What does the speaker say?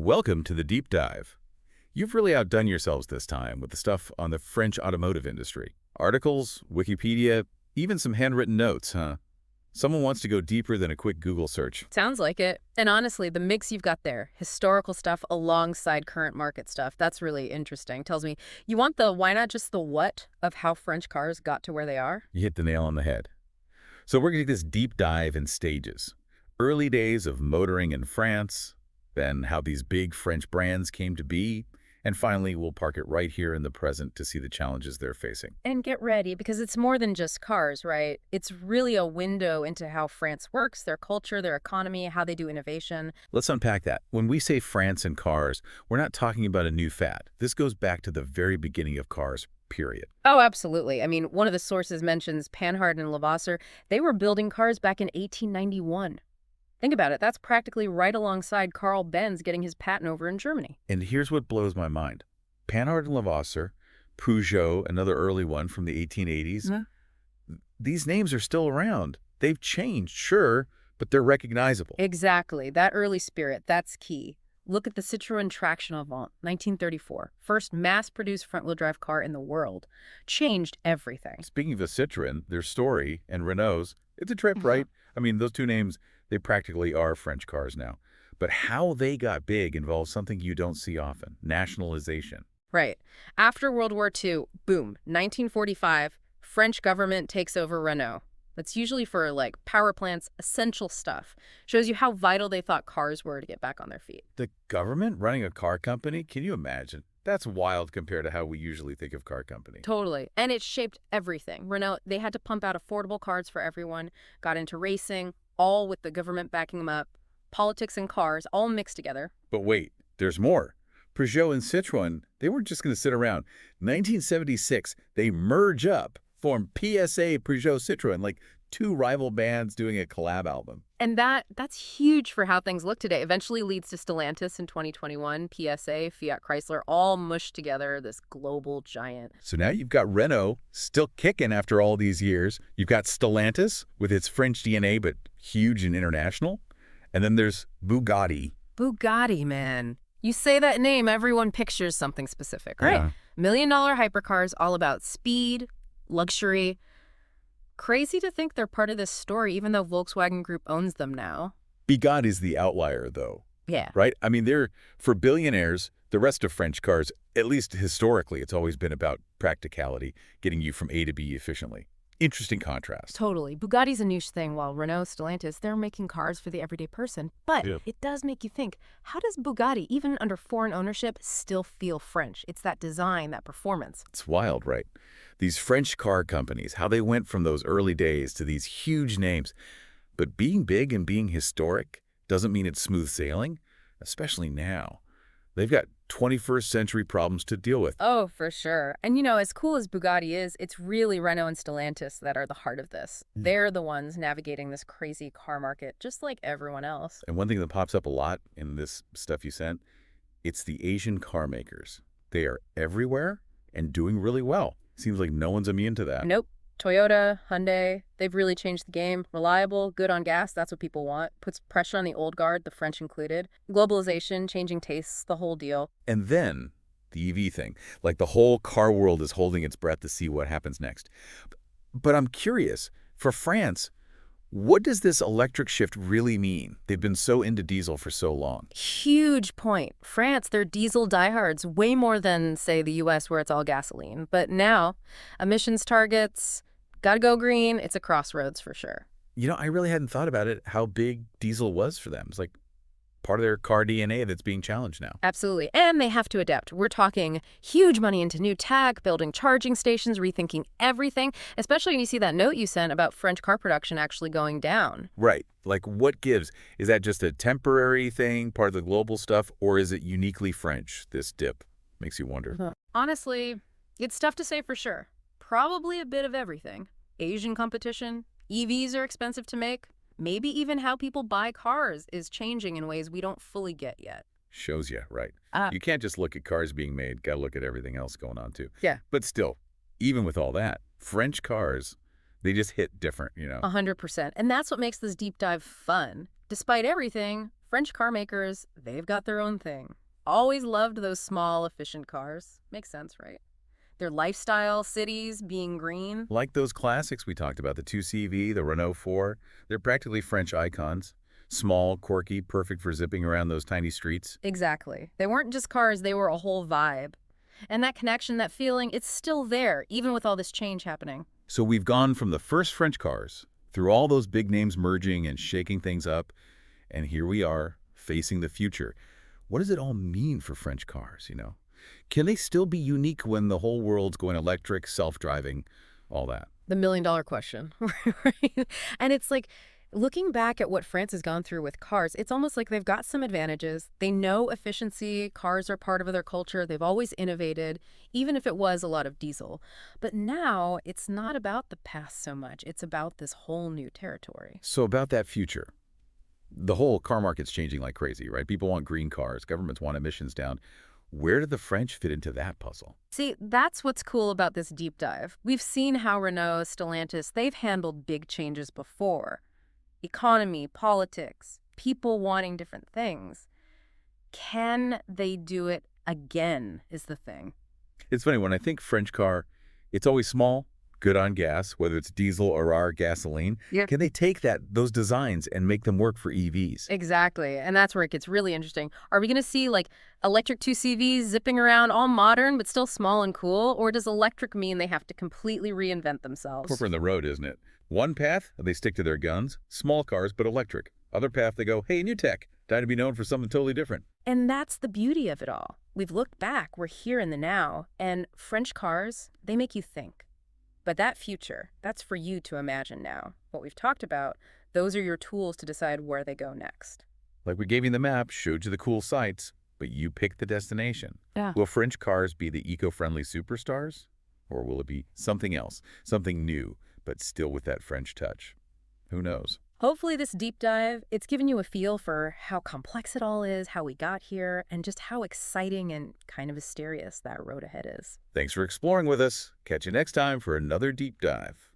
Welcome to the deep dive. You've really outdone yourselves this time with the stuff on the French automotive industry. Articles, Wikipedia, even some handwritten notes, huh? Someone wants to go deeper than a quick Google search. Sounds like it. And honestly, the mix you've got there, historical stuff alongside current market stuff, that's really interesting. Tells me you want the why not just the what of how French cars got to where they are? You hit the nail on the head. So we're going to take this deep dive in stages. Early days of motoring in France, then how these big French brands came to be, and finally we'll park it right here in the present to see the challenges they're facing. And get ready, because it's more than just cars, right? It's really a window into how France works, their culture, their economy, how they do innovation. Let's unpack that. When we say France and cars, we're not talking about a new fad. This goes back to the very beginning of cars, period. Oh, absolutely. I mean, one of the sources mentions Panhard and Levasseur. They were building cars back in 1891. Think about it. That's practically right alongside Carl Benz getting his patent over in Germany. And here's what blows my mind. Panhard and Levasseur, Peugeot, another early one from the 1880s, these names are still around. They've changed, sure, but they're recognizable. Exactly. That early spirit, that's key. Look at the Citroën Traction Avant, 1934. First mass-produced front-wheel drive car in the world. Changed everything. Speaking of a Citroën, their story, and Renault's, it's a trip, right? I mean, those two names, they practically are French cars now. But how they got big involves something you don't see often, nationalization. Right. After World War II, boom, 1945, French government takes over Renault. That's usually for, like, power plants, essential stuff. Shows you how vital they thought cars were to get back on their feet. The government running a car company? Can you imagine? That's wild compared to how we usually think of car companies. Totally. And it shaped everything. Renault, they had to pump out affordable cars for everyone, got into racing, all with the government backing them up. Politics and cars, all mixed together. But wait, there's more. Peugeot and Citroën, they weren't just going to sit around. 1976, they merge up, form PSA Peugeot Citroën, like two rival bands doing a collab album. And that's huge for how things look today. Eventually leads to Stellantis in 2021, PSA, Fiat Chrysler, all mushed together, this global giant. So now you've got Renault still kicking after all these years. You've got Stellantis with its French DNA, but huge and international. And then there's Bugatti. Bugatti, man. You say that name, everyone pictures something specific, right? Yeah. Million-dollar hypercars, all about speed, luxury. Crazy to think they're part of this story, even though Volkswagen Group owns them now. Bugatti's the outlier, though. Yeah. Right? I mean, they're, for billionaires, the rest of French cars, at least historically, it's always been about practicality, getting you from A to B efficiently. Interesting contrast. Totally. Bugatti's a niche thing, while Renault, Stellantis, they're making cars for the everyday person. But it does make you think, how does Bugatti, even under foreign ownership, still feel French? It's that design, that performance. It's wild, right? These French car companies, how they went from those early days to these huge names. But being big and being historic doesn't mean it's smooth sailing, especially now. They've got 21st century problems to deal with. Oh, for sure. And you know, as cool as Bugatti is, it's really Renault and Stellantis that are the heart of this. They're the ones navigating this crazy car market, just like everyone else. And one thing that pops up a lot in this stuff you sent, it's the Asian car makers. They are everywhere and doing really well. Seems like no one's immune to that. Nope. Toyota, Hyundai, they've really changed the game. Reliable, good on gas, that's what people want. Puts pressure on the old guard, the French included. Globalization, changing tastes, the whole deal. And then the EV thing. Like the whole car world is holding its breath to see what happens next. But I'm curious, for France, what does this electric shift really mean? They've been so into diesel for so long. Huge point. France, they're diesel diehards, way more than, say, the US where it's all gasoline. But now, emissions targets, gotta go green, it's a crossroads for sure. You know, I really hadn't thought about it, how big diesel was for them. It's like part of their car DNA that's being challenged now. Absolutely. And they have to adapt. We're talking huge money into new tech, building charging stations, rethinking everything, especially when you see that note you sent about French car production actually going down. Right. Like, what gives? Is that just a temporary thing, part of the global stuff, or is it uniquely French, this dip? Makes you wonder. Honestly, it's tough to say for sure. Probably a bit of everything. Asian competition, EVs are expensive to make. Maybe even how people buy cars is changing in ways we don't fully get yet. Shows you, right. You can't just look at cars being made. Got to look at everything else going on, too. Yeah. But still, even with all that, French cars, they just hit different, you know. 100%. And that's what makes this deep dive fun. Despite everything, French car makers, they've got their own thing. Always loved those small, efficient cars. Makes sense, right? Their lifestyle, cities, being green. Like those classics we talked about, the 2CV, the Renault 4, they're practically French icons. Small, quirky, perfect for zipping around those tiny streets. Exactly. They weren't just cars, they were a whole vibe. And that connection, that feeling, it's still there, even with all this change happening. So we've gone from the first French cars, through all those big names merging and shaking things up, and here we are, facing the future. What does it all mean for French cars? Can they still be unique when the whole world's going electric, self-driving, all that? The million-dollar question, right? And it's like, looking back at what France has gone through with cars, it's almost like they've got some advantages. They know efficiency, cars are part of their culture, they've always innovated, even if it was a lot of diesel. But now, it's not about the past so much, it's about this whole new territory. So about that future. The whole car market's changing like crazy, right? People want green cars, governments want emissions down. Where do the French fit into that puzzle? See, that's what's cool about this deep dive. We've seen how Renault, Stellantis, they've handled big changes before. Economy, politics, people wanting different things. Can they do it again is the thing. It's funny, when I think French car, it's always small, good on gas, whether it's diesel or our gasoline. Yeah. Can they take those designs and make them work for EVs? Exactly, and that's where it gets really interesting. Are we going to see, like, electric 2CVs zipping around all modern but still small and cool? Or does electric mean they have to completely reinvent themselves? Quicker in the road, isn't it? One path, they stick to their guns, small cars but electric. Other path, they go, hey, new tech, time to be known for something totally different. And that's the beauty of it all. We've looked back, we're here in the now, and French cars, they make you think. But that future, that's for you to imagine now. What we've talked about, those are your tools to decide where they go next. Like we gave you the map, showed you the cool sights, but you picked the destination. Yeah. Will French cars be the eco-friendly superstars? Or will it be something else, something new, but still with that French touch? Who knows? Hopefully this deep dive, it's given you a feel for how complex it all is, how we got here, and just how exciting and kind of mysterious that road ahead is. Thanks for exploring with us. Catch you next time for another deep dive.